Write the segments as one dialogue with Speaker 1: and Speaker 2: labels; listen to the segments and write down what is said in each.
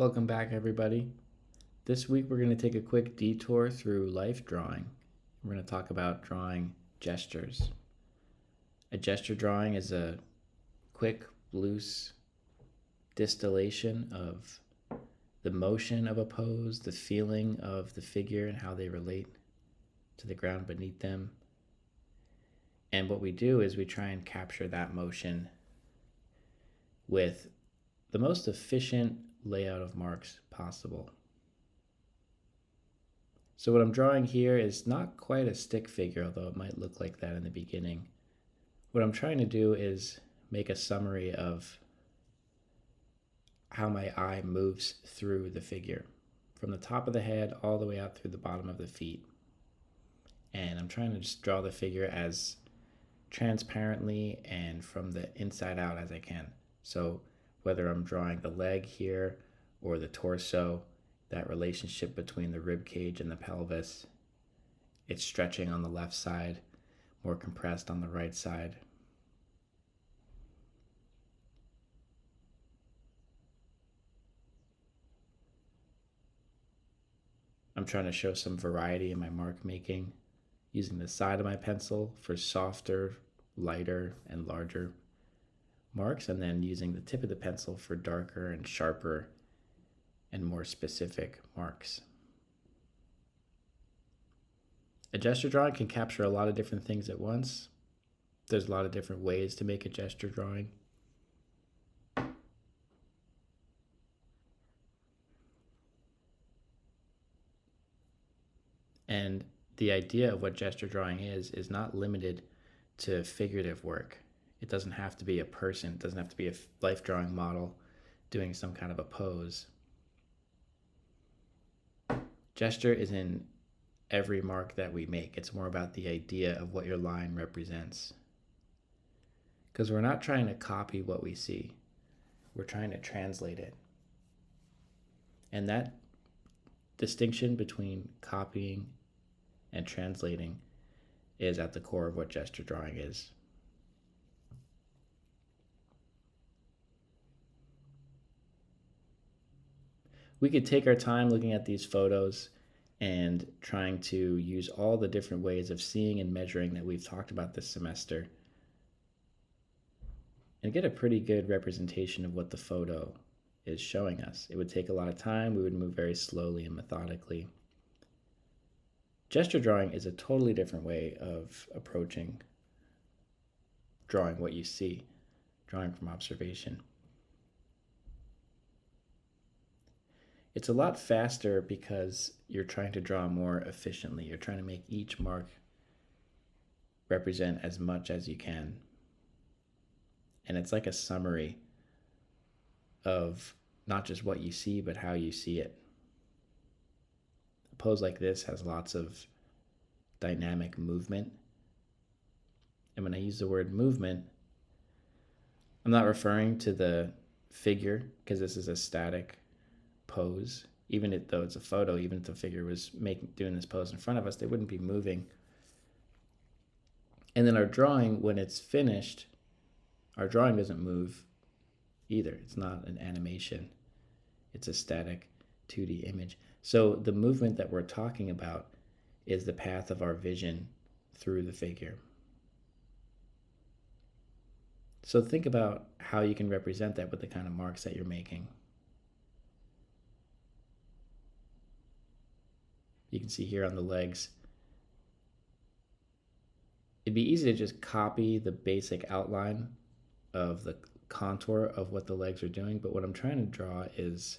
Speaker 1: Welcome back, everybody. This week we're going to take a quick detour through life drawing. We're going to talk about drawing gestures. A gesture drawing is a quick, loose distillation of the motion of a pose, the feeling of the figure and how they relate to the ground beneath them. And what we do is we try and capture that motion with the most efficient layout of marks possible. So what I'm drawing here is not quite a stick figure, although it might look like that in the beginning. What I'm trying to do is make a summary of how my eye moves through the figure, from the top of the head all the way out through the bottom of the feet. And I'm trying to just draw the figure as transparently and from the inside out as I can. So whether I'm drawing the leg here or the torso, that relationship between the rib cage and the pelvis, it's stretching on the left side, more compressed on the right side. I'm trying to show some variety in my mark making, using the side of my pencil for softer, lighter, and larger marks, and then using the tip of the pencil for darker and sharper and more specific marks. A gesture drawing can capture a lot of different things at once. There's a lot of different ways to make a gesture drawing. And the idea of what gesture drawing is not limited to figurative work. It doesn't have to be a person. It doesn't have to be a life drawing model doing some kind of a pose. Gesture is in every mark that we make. It's more about the idea of what your line represents. Because we're not trying to copy what we see. We're trying to translate it. And that distinction between copying and translating is at the core of what gesture drawing is. We could take our time looking at these photos and trying to use all the different ways of seeing and measuring that we've talked about this semester and get a pretty good representation of what the photo is showing us. It would take a lot of time. We would move very slowly and methodically. Gesture drawing is a totally different way of approaching drawing what you see, drawing from observation. It's a lot faster because you're trying to draw more efficiently. You're trying to make each mark represent as much as you can. And it's like a summary of not just what you see, but how you see it. A pose like this has lots of dynamic movement. And when I use the word movement, I'm not referring to the figure, because this is a static pose. Even though it's a photo, even if the figure was doing this pose in front of us, they wouldn't be moving. And then our drawing, when it's finished, our drawing doesn't move either. It's not an animation. It's a static 2D image. So the movement that we're talking about is the path of our vision through the figure. So think about how you can represent that with the kind of marks that you're making. You can see here on the legs, it'd be easy to just copy the basic outline of the contour of what the legs are doing, but what I'm trying to draw is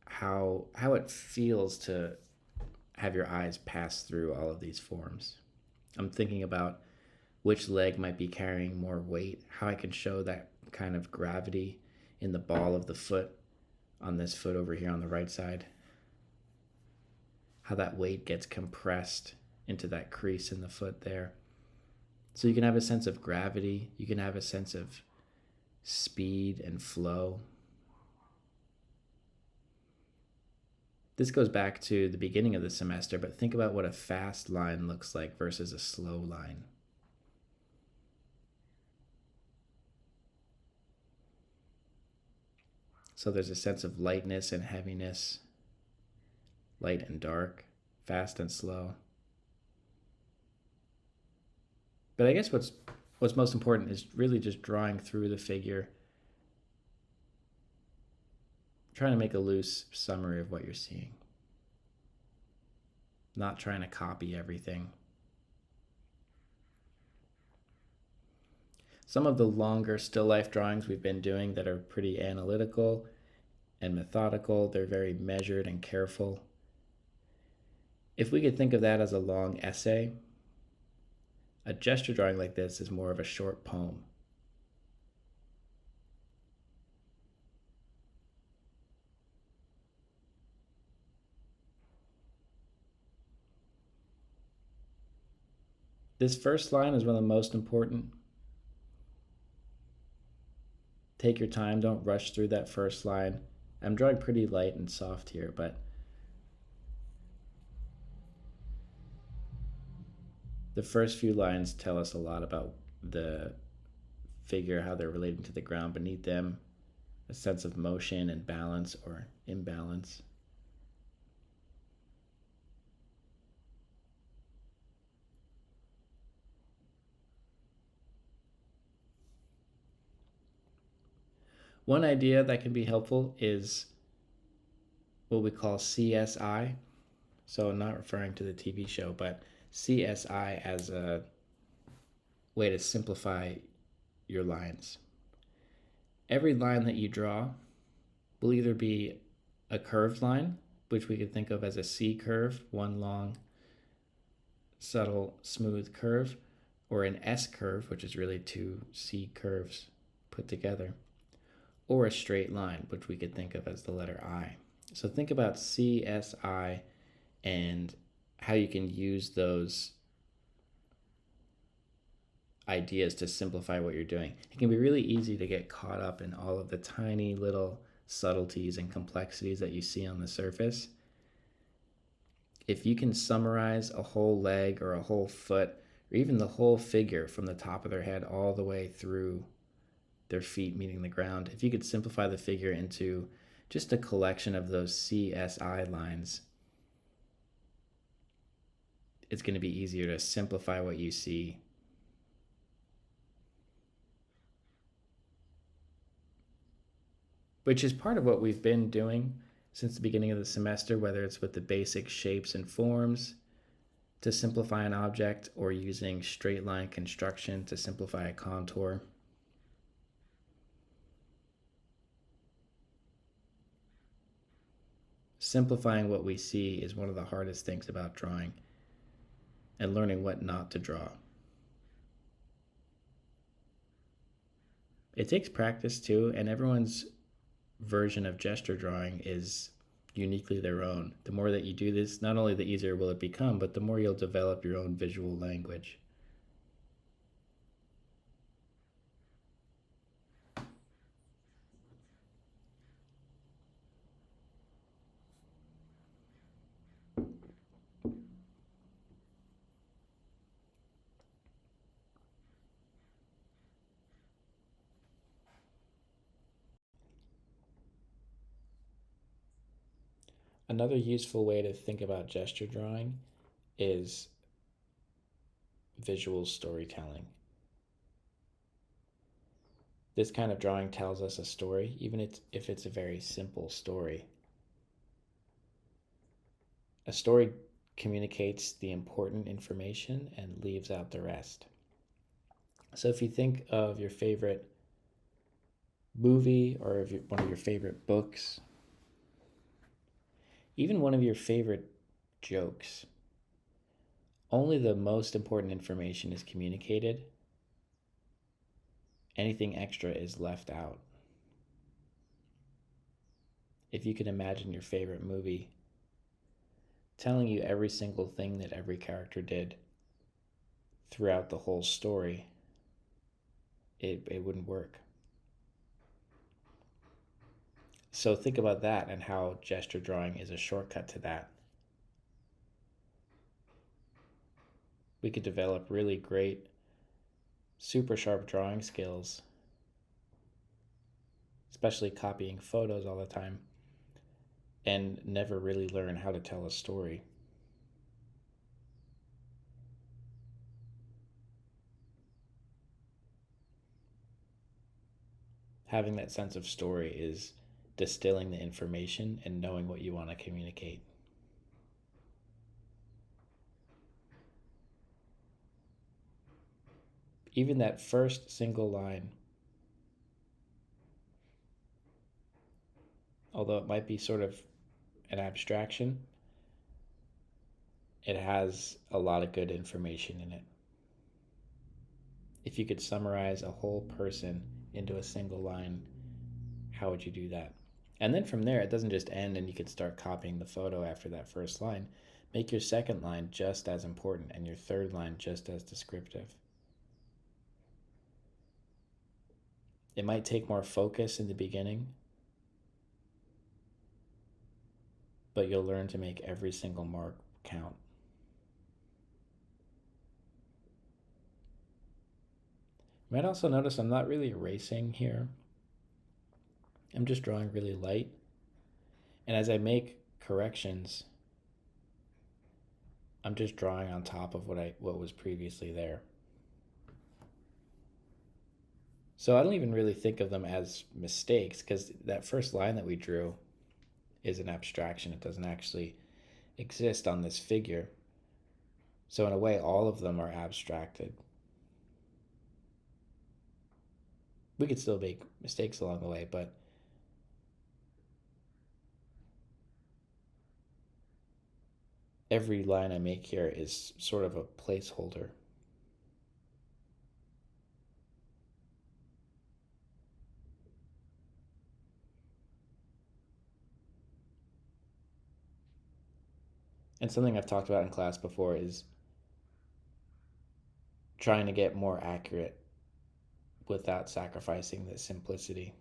Speaker 1: how it feels to have your eyes pass through all of these forms. I'm thinking about which leg might be carrying more weight, how I can show that kind of gravity in the ball of the foot on this foot over here on the right side, how that weight gets compressed into that crease in the foot there. So you can have a sense of gravity, you can have a sense of speed and flow. This goes back to the beginning of the semester, but think about what a fast line looks like versus a slow line. So there's a sense of lightness and heaviness, light and dark, fast and slow. But I guess what's most important is really just drawing through the figure, trying to make a loose summary of what you're seeing, not trying to copy everything. Some of the longer still life drawings we've been doing that are pretty analytical and methodical, they're very measured and careful. If we could think of that as a long essay, a gesture drawing like this is more of a short poem. This first line is one of the most important. Take your time, don't rush through that first line. I'm drawing pretty light and soft here, but the first few lines tell us a lot about the figure, how they're relating to the ground beneath them, a sense of motion and balance or imbalance. One idea that can be helpful is what we call CSI. So I'm not referring to the TV show, but CSI as a way to simplify your lines. Every line that you draw will either be a curved line, which we could think of as a C curve, one long, subtle, smooth curve, or an S curve, which is really two C curves put together, or a straight line, which we could think of as the letter I. So think about CSI and how you can use those ideas to simplify what you're doing. It can be really easy to get caught up in all of the tiny little subtleties and complexities that you see on the surface. If you can summarize a whole leg or a whole foot or even the whole figure from the top of their head all the way through their feet meeting the ground, if you could simplify the figure into just a collection of those CSI lines, it's going to be easier to simplify what you see. Which is part of what we've been doing since the beginning of the semester, whether it's with the basic shapes and forms to simplify an object or using straight line construction to simplify a contour. Simplifying what we see is one of the hardest things about drawing, and learning what not to draw. It takes practice too, and everyone's version of gesture drawing is uniquely their own. The more that you do this, not only the easier will it become, but the more you'll develop your own visual language. Another useful way to think about gesture drawing is visual storytelling. This kind of drawing tells us a story, even if it's a very simple story. A story communicates the important information and leaves out the rest. So if you think of your favorite movie or one of your favorite books, even one of your favorite jokes, only the most important information is communicated. Anything extra is left out. If you can imagine your favorite movie telling you every single thing that every character did throughout the whole story, it wouldn't work. So think about that and how gesture drawing is a shortcut to that. We could develop really great, super sharp drawing skills especially copying photos all the time, and never really learn how to tell a story. Having that sense of story is distilling the information and knowing what you want to communicate. Even that first single line, although it might be sort of an abstraction, it has a lot of good information in it. If you could summarize a whole person into a single line, how would you do that? And then from there, it doesn't just end and you could start copying the photo after that first line. Make your second line just as important and your third line just as descriptive. It might take more focus in the beginning, but you'll learn to make every single mark count. You might also notice I'm not really erasing here. I'm just drawing really light. And as I make corrections, I'm just drawing on top of what was previously there. So I don't even really think of them as mistakes, because that first line that we drew is an abstraction. It doesn't actually exist on this figure. So in a way, all of them are abstracted. We could still make mistakes along the way, but every line I make here is sort of a placeholder. And something I've talked about in class before is trying to get more accurate without sacrificing the simplicity.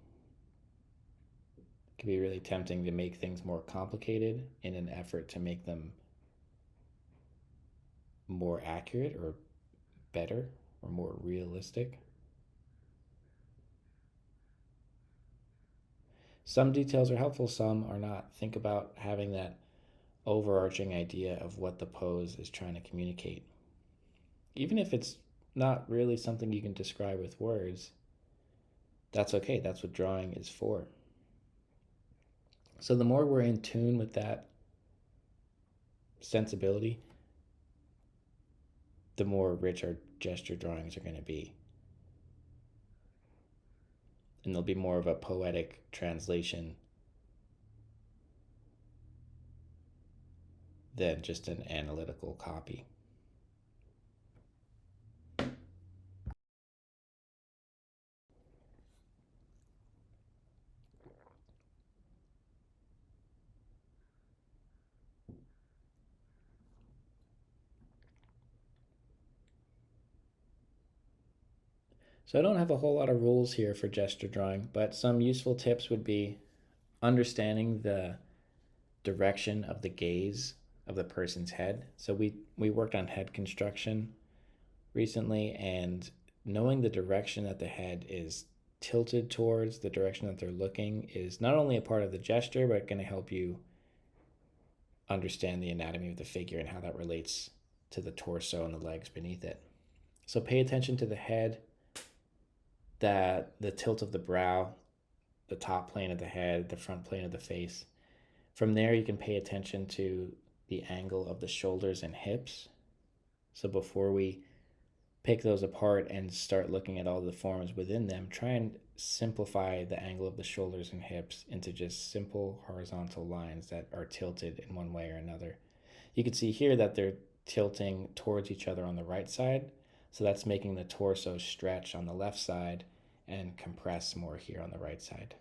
Speaker 1: It can be really tempting to make things more complicated in an effort to make them more accurate or better or more realistic. Some details are helpful, some are not. Think about having that overarching idea of what the pose is trying to communicate. Even if it's not really something you can describe with words, that's okay. That's what drawing is for. So the more we're in tune with that sensibility, the more rich our gesture drawings are going to be. And they'll be more of a poetic translation than just an analytical copy. So I don't have a whole lot of rules here for gesture drawing, but some useful tips would be understanding the direction of the gaze of the person's head. So we worked on head construction recently, and knowing the direction that the head is tilted towards, the direction that they're looking, is not only a part of the gesture, but going to help you understand the anatomy of the figure and how that relates to the torso and the legs beneath it. So pay attention to the head, that the tilt of the brow, the top plane of the head, the front plane of the face. From there, you can pay attention to the angle of the shoulders and hips. So before we pick those apart and start looking at all the forms within them, try and simplify the angle of the shoulders and hips into just simple horizontal lines that are tilted in one way or another. You can see here that they're tilting towards each other on the right side, so that's making the torso stretch on the left side and compress more here on the right side.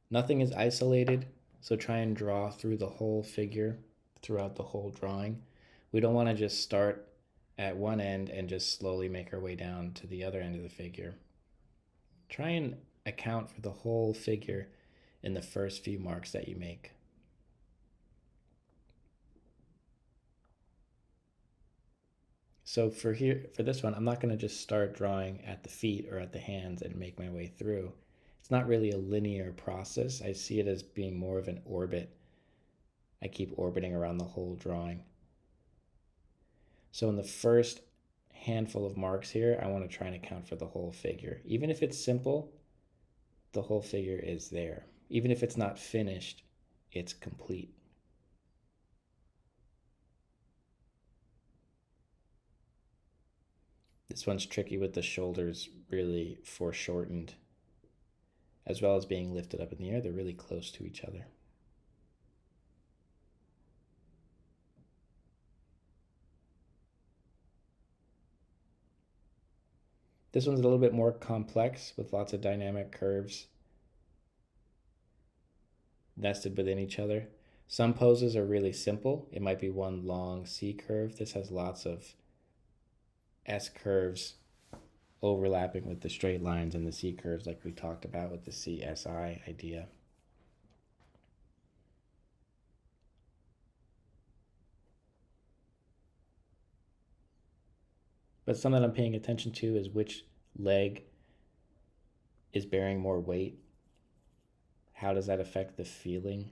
Speaker 1: Nothing is isolated, so try and draw through the whole figure throughout the whole drawing. We don't want to just start at one end and just slowly make our way down to the other end of the figure. Try and account for the whole figure in the first few marks that you make. So for this one, I'm not going to just start drawing at the feet or at the hands and make my way through. It's not really a linear process. I see it as being more of an orbit. I keep orbiting around the whole drawing. So in the first handful of marks here, I want to try and account for the whole figure. Even if it's simple, the whole figure is there. Even if it's not finished, it's complete. This one's tricky with the shoulders really foreshortened, as well as being lifted up in the air. They're really close to each other. This one's a little bit more complex with lots of dynamic curves nested within each other. Some poses are really simple. It might be one long C curve. This has lots of S curves overlapping with the straight lines and the C curves like we talked about with the CSI idea. But something I'm paying attention to is which leg is bearing more weight. How does that affect the feeling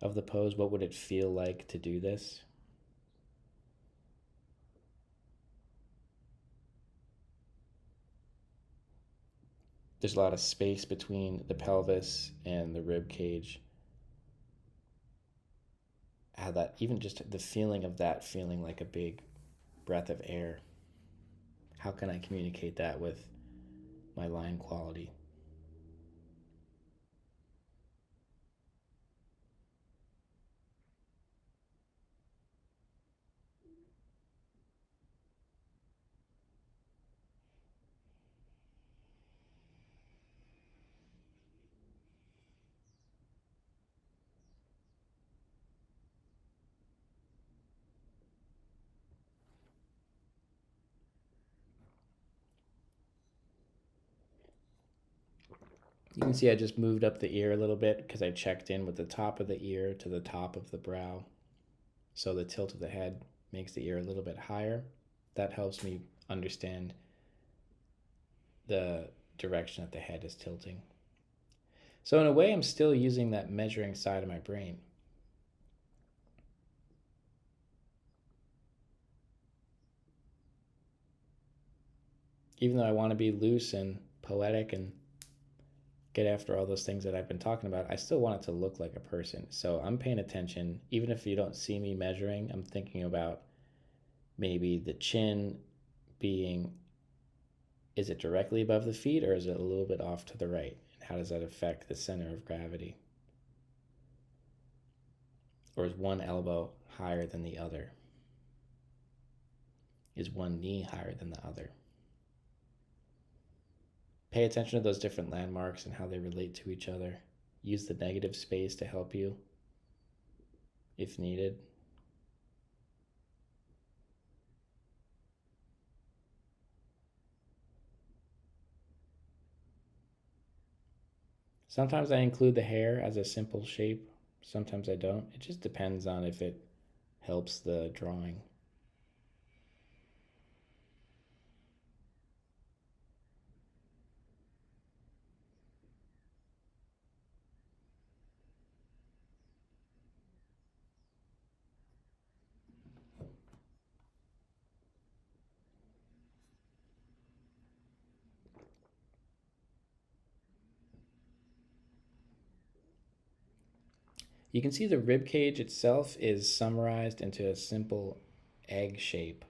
Speaker 1: of the pose? What would it feel like to do this? There's a lot of space between the pelvis and the rib cage. How that, even just the feeling of that feeling like a big breath of air. How can I communicate that with my line quality? You can see I just moved up the ear a little bit because I checked in with the top of the ear to the top of the brow. So the tilt of the head makes the ear a little bit higher. That helps me understand the direction that the head is tilting. So in a way, I'm still using that measuring side of my brain. Even though I want to be loose and poetic and get after all those things that I've been talking about, I still want it to look like a person. So I'm paying attention. Even if you don't see me measuring, I'm thinking about maybe the chin being, is it directly above the feet or is it a little bit off to the right? And how does that affect the center of gravity? Or is one elbow higher than the other? Is one knee higher than the other? Pay attention to those different landmarks and how they relate to each other. Use the negative space to help you if needed. Sometimes I include the hair as a simple shape. Sometimes I don't. It just depends on if it helps the drawing. You can see the rib cage itself is summarized into a simple egg shape.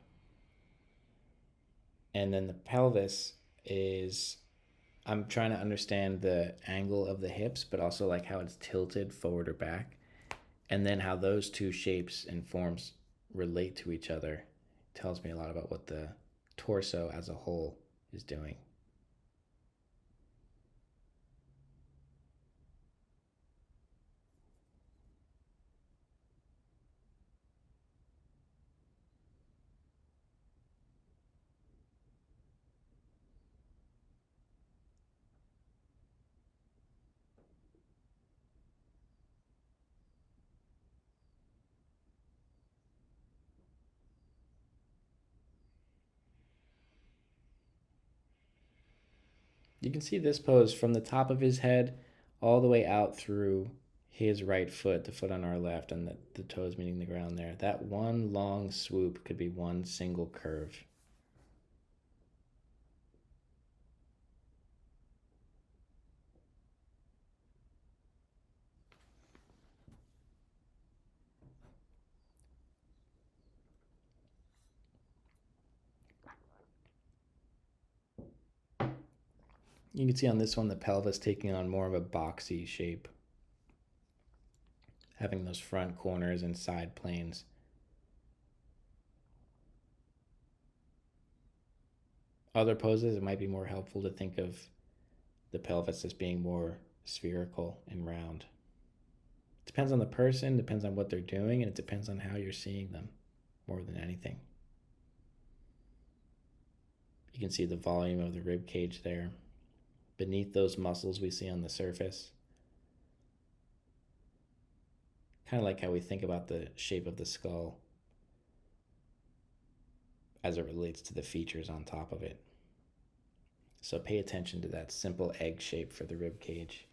Speaker 1: And then the pelvis is, I'm trying to understand the angle of the hips, but also like how it's tilted forward or back. And then how those two shapes and forms relate to each other tells me a lot about what the torso as a whole is doing. You can see this pose from the top of his head all the way out through his right foot, the foot on our left, and the toes meeting the ground there. That one long swoop could be one single curve. You can see on this one the pelvis taking on more of a boxy shape, having those front corners and side planes. Other poses, it might be more helpful to think of the pelvis as being more spherical and round. Depends on the person, depends on what they're doing, and it depends on how you're seeing them more than anything. You can see the volume of the rib cage there. Beneath those muscles we see on the surface. Kind of like how we think about the shape of the skull as it relates to the features on top of it. So pay attention to that simple egg shape for the rib cage.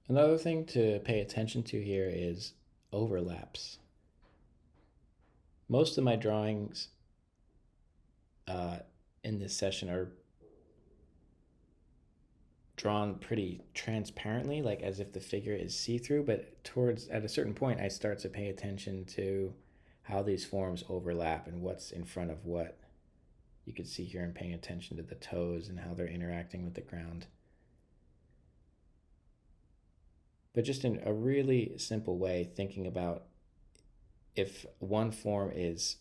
Speaker 1: Another thing to pay attention to here is overlaps. Most of my drawings uh, in this session are drawn pretty transparently, like as if the figure is see-through, but towards at a certain point I start to pay attention to how these forms overlap and what's in front of what. You can see here I'm paying attention to the toes and how they're interacting with the ground. But just in a really simple way, thinking about if one form is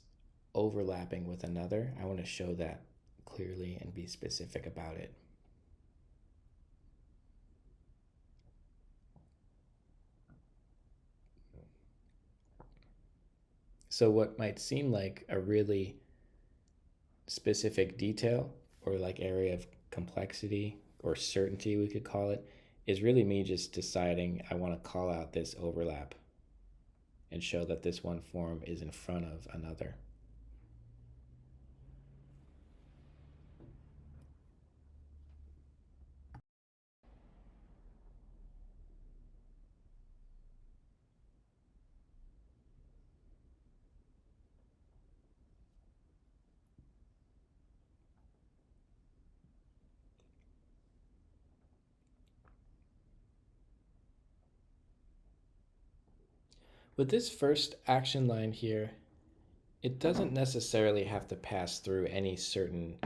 Speaker 1: overlapping with another, I want to show that clearly and be specific about it. So what might seem like a really specific detail or like area of complexity or certainty, we could call it, is really me just deciding I want to call out this overlap and show that this one form is in front of another. With this first action line here, it doesn't necessarily have to pass through any certain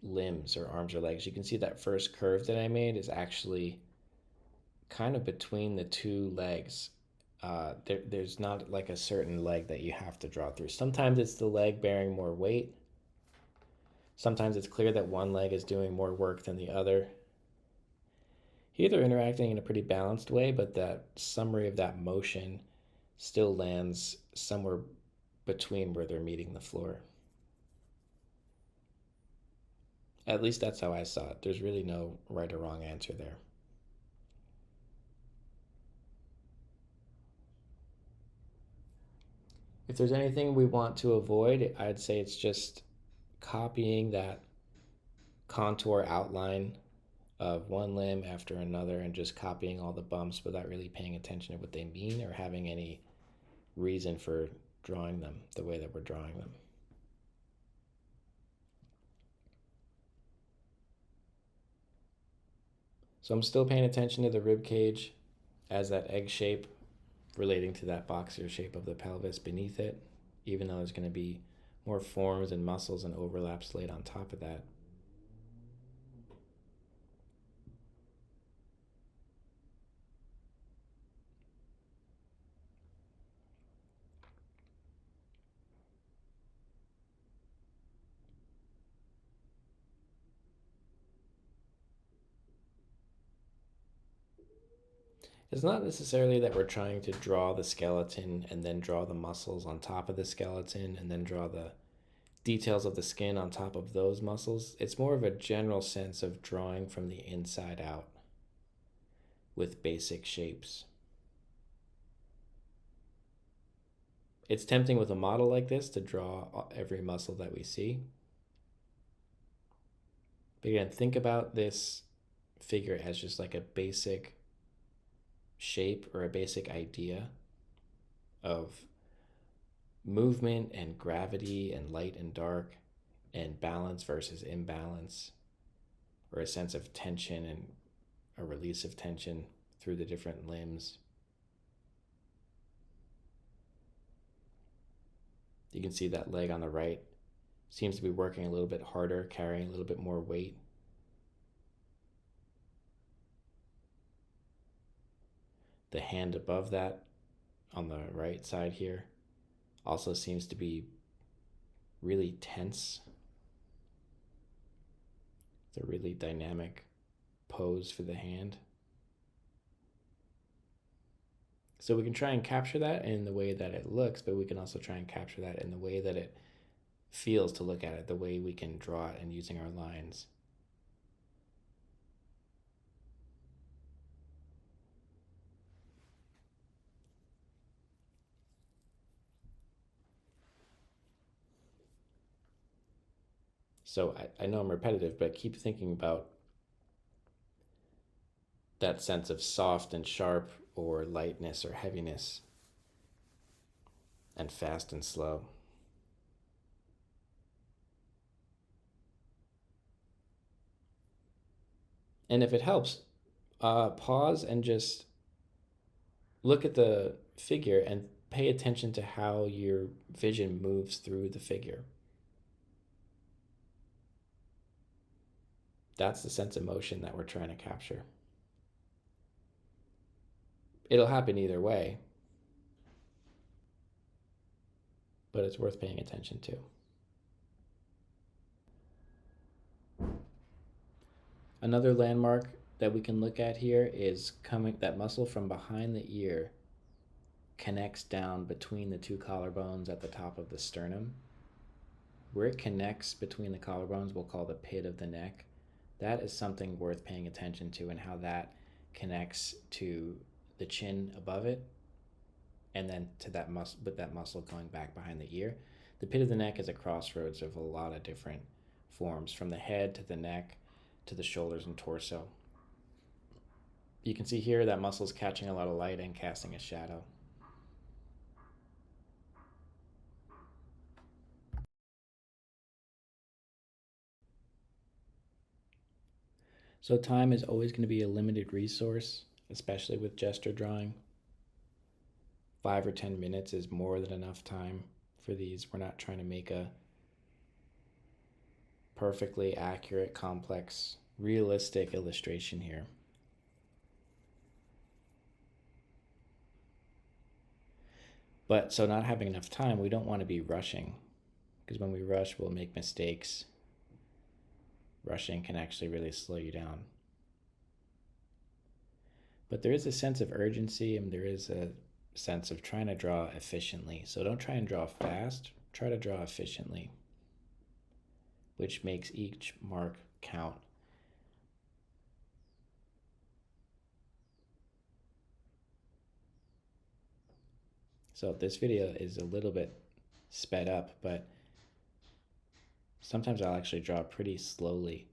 Speaker 1: limbs or arms or legs. You can see that first curve that I made is actually kind of between the two legs. There's not like a certain leg that you have to draw through. Sometimes it's the leg bearing more weight. Sometimes it's clear that one leg is doing more work than the other. Here they're interacting in a pretty balanced way, but that summary of that motion still lands somewhere between where they're meeting the floor. At least that's how I saw it. There's really no right or wrong answer there. If there's anything we want to avoid, I'd say it's just copying that contour outline of one limb after another and just copying all the bumps without really paying attention to what they mean or having any reason for drawing them the way that we're drawing them. So I'm still paying attention to the rib cage as that egg shape relating to that boxier shape of the pelvis beneath it, even though there's going to be more forms and muscles and overlaps laid on top of that. It's not necessarily that we're trying to draw the skeleton and then draw the muscles on top of the skeleton and then draw the details of the skin on top of those muscles. It's more of a general sense of drawing from the inside out with basic shapes. It's tempting with a model like this to draw every muscle that we see. But again, think about this figure as just like a basic shape or a basic idea of movement and gravity and light and dark and balance versus imbalance, or a sense of tension and a release of tension through the different limbs. You can see that leg on the right seems to be working a little bit harder, carrying a little bit more weight. The hand above that on the right side here also seems to be really tense. It's a really dynamic pose for the hand. So we can try and capture that in the way that it looks, but we can also try and capture that in the way that it feels to look at it, the way we can draw it and using our lines. So I know I'm repetitive, but keep thinking about that sense of soft and sharp, or lightness or heaviness, and fast and slow. And if it helps, pause and just look at the figure and pay attention to how your vision moves through the figure. That's the sense of motion that we're trying to capture. It'll happen either way, but it's worth paying attention to. Another landmark that we can look at here is coming, that muscle from behind the ear connects down between the two collarbones at the top of the sternum. Where it connects between the collarbones, we'll call the pit of the neck. That is something worth paying attention to, and how that connects to the chin above it, and then to that muscle, with that muscle going back behind the ear. The pit of the neck is a crossroads of a lot of different forms, from the head to the neck to the shoulders and torso. You can see here that muscle is catching a lot of light and casting a shadow. So time is always going to be a limited resource, especially with gesture drawing. 5 or 10 minutes is more than enough time for these. We're not trying to make a perfectly accurate, complex, realistic illustration here. But so not having enough time, we don't want to be rushing, because when we rush, we'll make mistakes. Rushing can actually really slow you down. But there is a sense of urgency, and there is a sense of trying to draw efficiently. So don't try and draw fast, try to draw efficiently, which makes each mark count. So this video is a little bit sped up, but sometimes I'll actually draw pretty slowly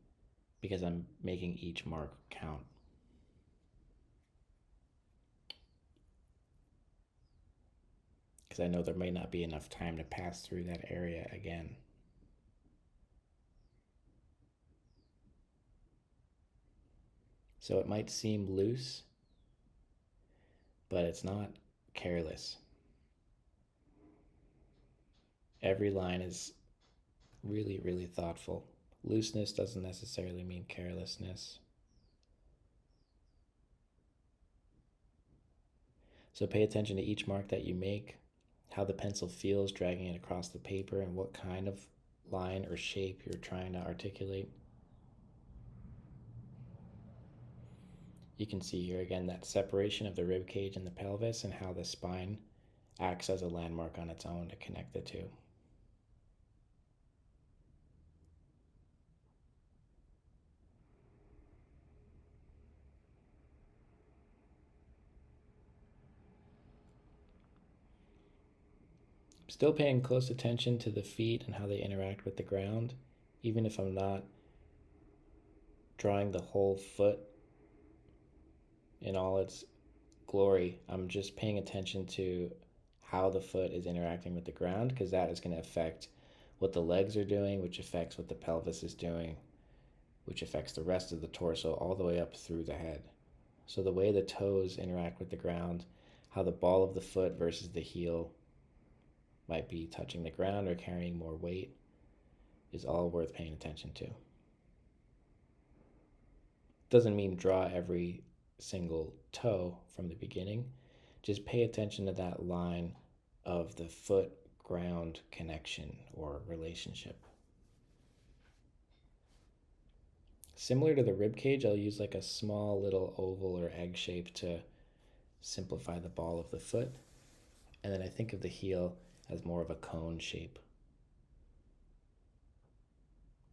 Speaker 1: because I'm making each mark count. Because I know there may not be enough time to pass through that area again. So it might seem loose, but it's not careless. Every line is really, really thoughtful. Looseness doesn't necessarily mean carelessness. So pay attention to each mark that you make, how the pencil feels dragging it across the paper, and what kind of line or shape you're trying to articulate. You can see here again that separation of the rib cage and the pelvis and how the spine acts as a landmark on its own to connect the two. Still paying close attention to the feet and how they interact with the ground, even if I'm not drawing the whole foot in all its glory. I'm just paying attention to how the foot is interacting with the ground, because that is going to affect what the legs are doing, which affects what the pelvis is doing, which affects the rest of the torso all the way up through the head. So the way the toes interact with the ground, how the ball of the foot versus the heel might be touching the ground or carrying more weight, is all worth paying attention to. Doesn't mean draw every single toe from the beginning. Just pay attention to that line of the foot ground connection or relationship. Similar to the rib cage, I'll use like a small little oval or egg shape to simplify the ball of the foot. And then I think of the heel as more of a cone shape,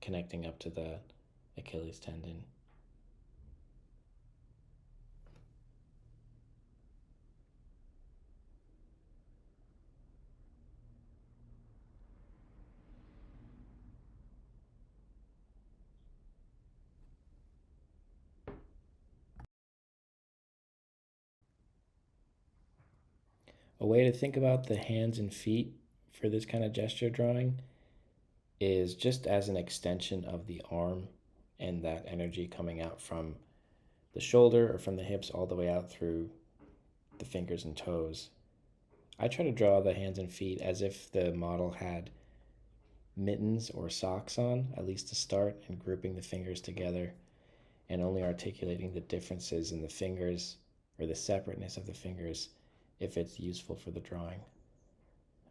Speaker 1: connecting up to the Achilles tendon. A way to think about the hands and feet for this kind of gesture drawing is just as an extension of the arm and that energy coming out from the shoulder or from the hips all the way out through the fingers and toes. I try to draw the hands and feet as if the model had mittens or socks on, at least to start, and grouping the fingers together and only articulating the differences in the fingers or the separateness of the fingers if it's useful for the drawing.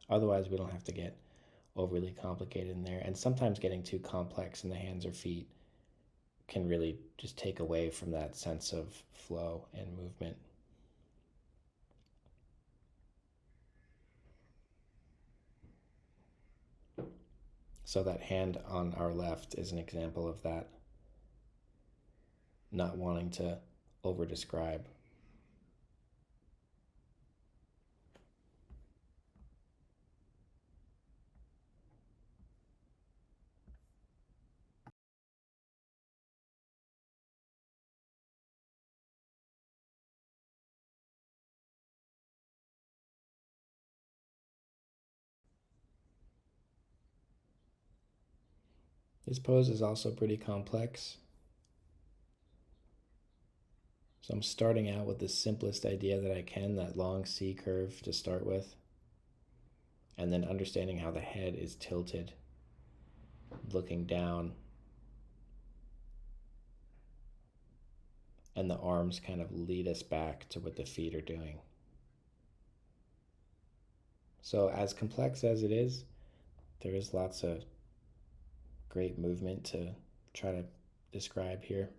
Speaker 1: Otherwise, we don't have to get overly complicated in there, and sometimes getting too complex in the hands or feet can really just take away from that sense of flow and movement. So that hand on our left is an example of that, not wanting to over describe. This pose is also pretty complex. So I'm starting out with the simplest idea that I can, that long C curve to start with, and then understanding how the head is tilted, looking down, and the arms kind of lead us back to what the feet are doing. So as complex as it is, there is lots of great movement to try to describe here.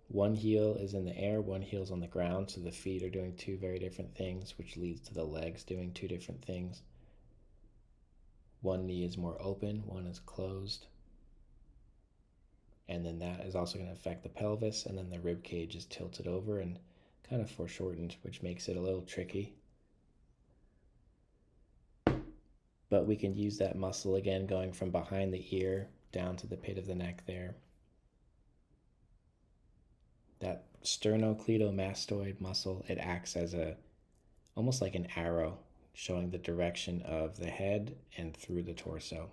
Speaker 1: One heel is in the air, one heel is on the ground, so the feet are doing two very different things, which leads to the legs doing two different things. One knee is more open, one is closed. And then that is also going to affect the pelvis, and then the rib cage is tilted over and kind of foreshortened, which makes it a little tricky. But we can use that muscle again going from behind the ear down to the pit of the neck there. That sternocleidomastoid muscle, it acts as a almost like an arrow showing the direction of the head and through the torso.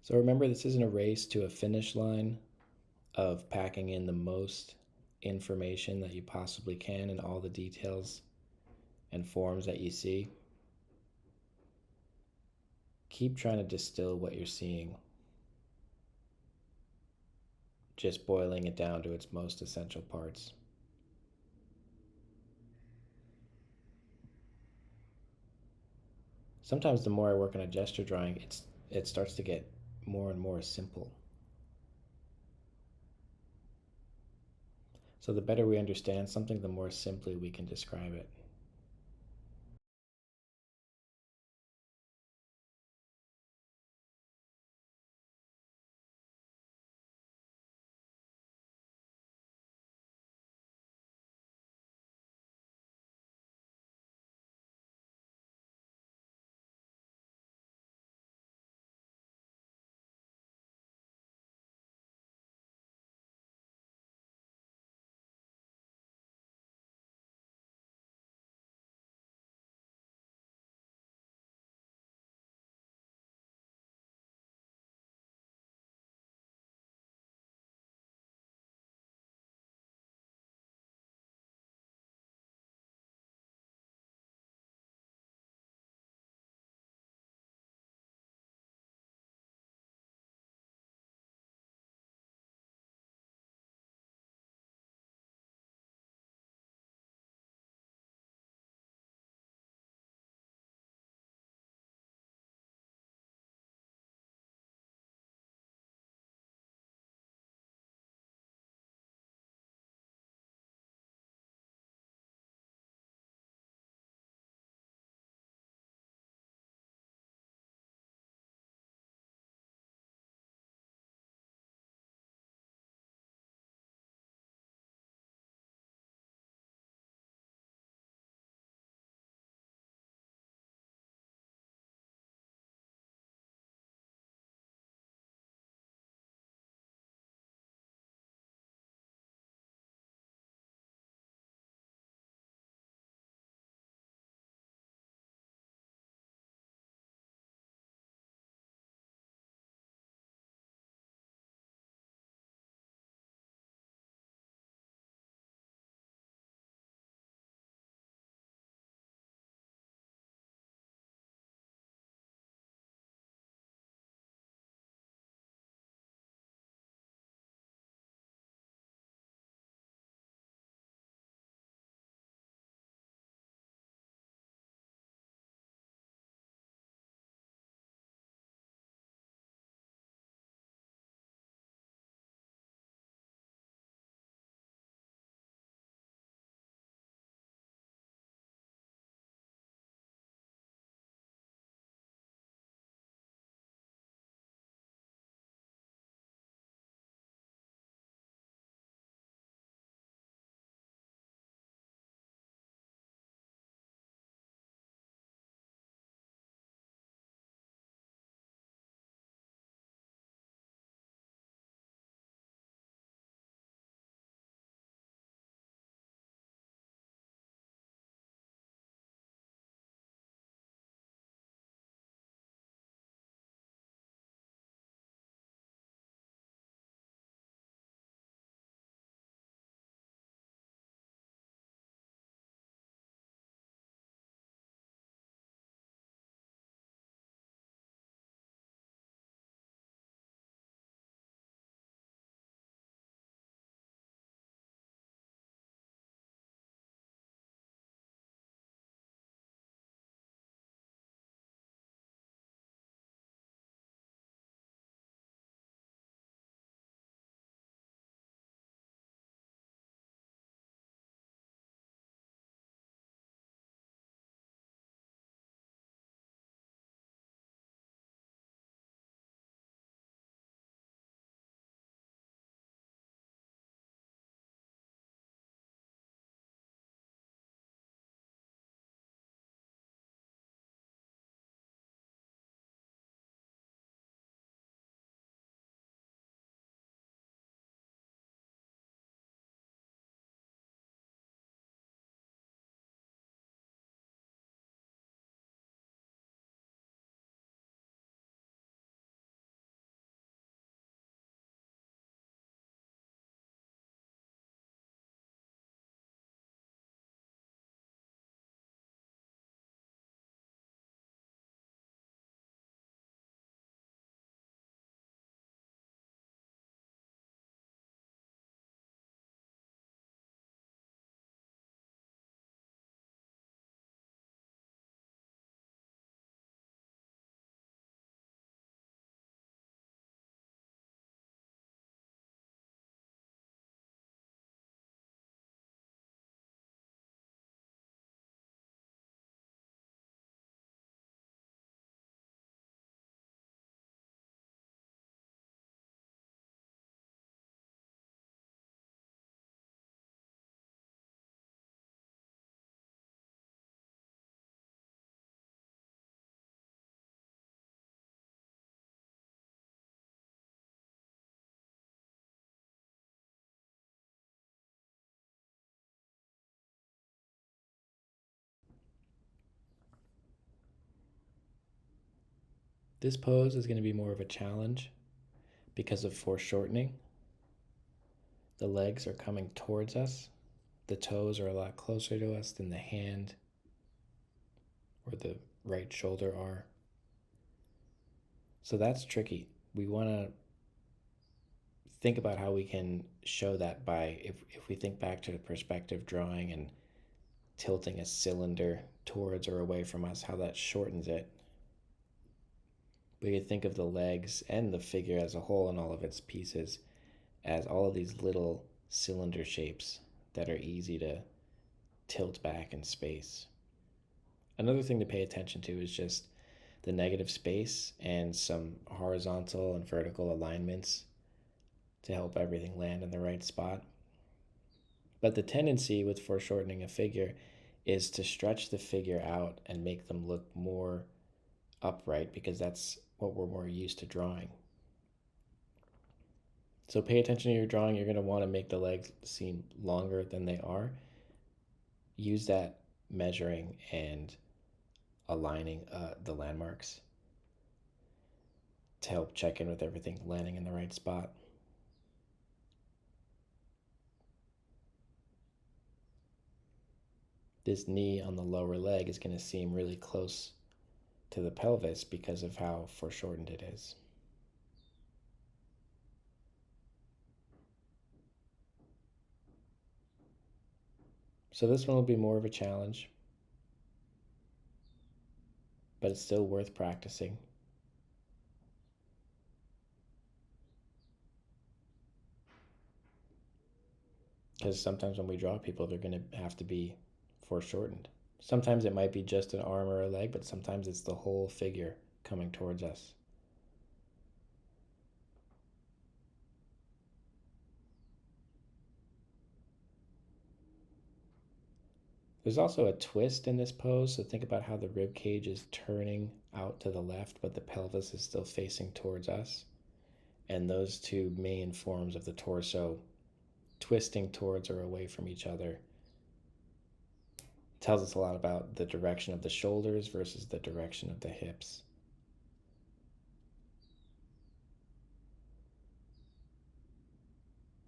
Speaker 1: So remember, this isn't a race to a finish line of packing in the most information that you possibly can and all the details and forms that you see. Keep trying to distill what you're seeing, just boiling it down to its most essential parts. Sometimes the more I work on a gesture drawing, it starts to get more and more simple. So the better we understand something, the more simply we can describe it. This pose is going to be more of a challenge because of foreshortening. The legs are coming towards us. The toes are a lot closer to us than the hand or the right shoulder are. So that's tricky. We want to think about how we can show that by, if we think back to the perspective drawing and tilting a cylinder towards or away from us, how that shortens it. We could think of the legs and the figure as a whole and all of its pieces as all of these little cylinder shapes that are easy to tilt back in space. Another thing to pay attention to is just the negative space and some horizontal and vertical alignments to help everything land in the right spot. But the tendency with foreshortening a figure is to stretch the figure out and make them look more upright because that's what we're more used to drawing. So pay attention to your drawing. You're going to want to make the legs seem longer than they are. Use that measuring and aligning the landmarks to help check in with everything landing in the right spot. This knee on the lower leg is going to seem really close to the pelvis because of how foreshortened it is. So this one will be more of a challenge, but it's still worth practicing. Because sometimes when we draw people, they're going to have to be foreshortened. Sometimes it might be just an arm or a leg, but sometimes it's the whole figure coming towards us. There's also a twist in this pose, so think about how the rib cage is turning out to the left, but the pelvis is still facing towards us. And those two main forms of the torso twisting towards or away from each other tells us a lot about the direction of the shoulders versus the direction of the hips.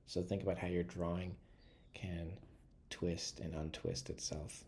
Speaker 1: So think about how your drawing can twist and untwist itself.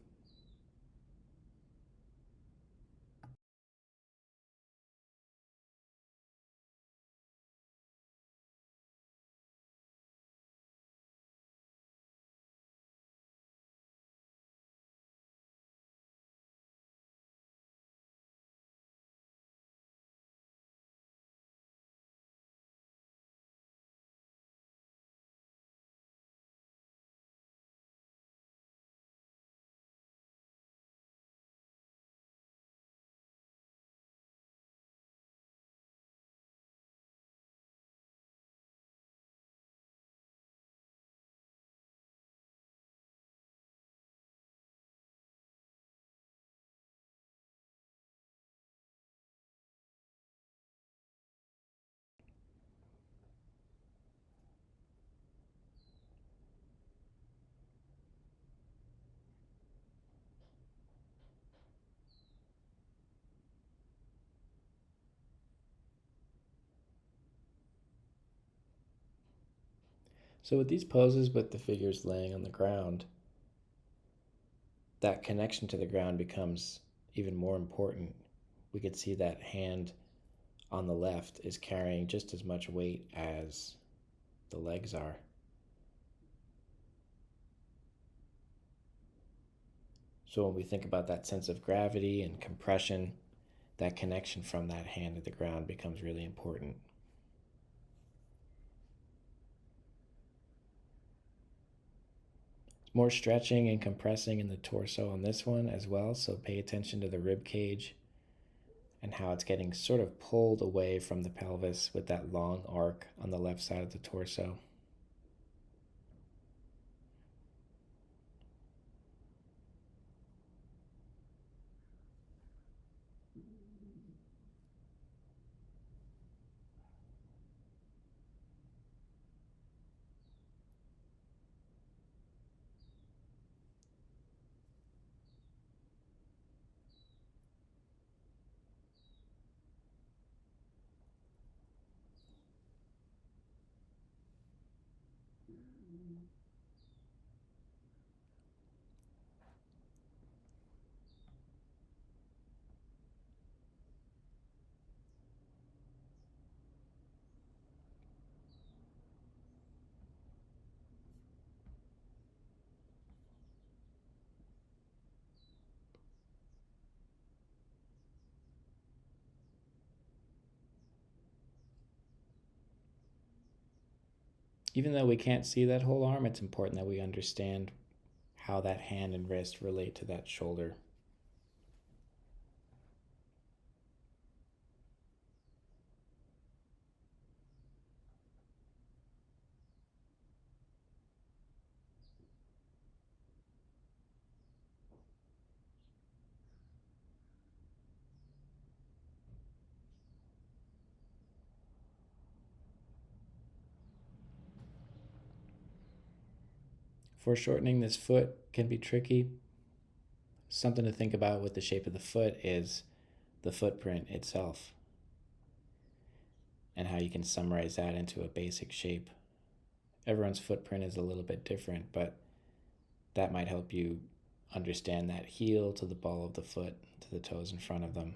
Speaker 1: So with these poses with the figures laying on the ground, that connection to the ground becomes even more important. We could see that hand on the left is carrying just as much weight as the legs are. So when we think about that sense of gravity and compression, that connection from that hand to the ground becomes really important. More stretching and compressing in the torso on this one as well, so pay attention to the rib cage and how it's getting sort of pulled away from the pelvis with that long arc on the left side of the torso. Even though we can't see that whole arm, it's important that we understand how that hand and wrist relate to that shoulder. Foreshortening this foot can be tricky. Something to think about with the shape of the foot is the footprint itself and how you can summarize that into a basic shape. Everyone's footprint is a little bit different, but that might help you understand that heel to the ball of the foot to the toes in front of them.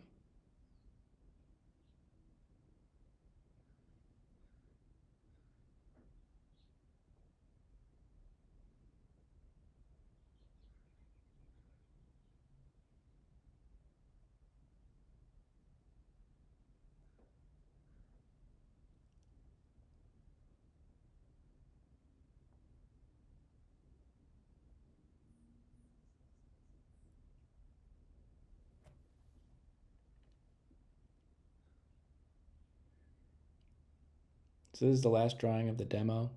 Speaker 1: So this is the last drawing of the demo.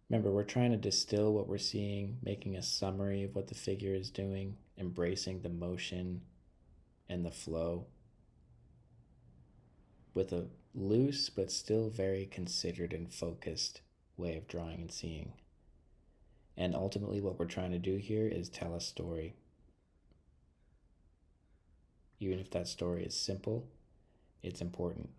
Speaker 1: Remember, we're trying to distill what we're seeing, making a summary of what the figure is doing, embracing the motion and the flow with a loose but still very considered and focused way of drawing and seeing. And ultimately, what we're trying to do here is tell a story. Even if that story is simple, it's important.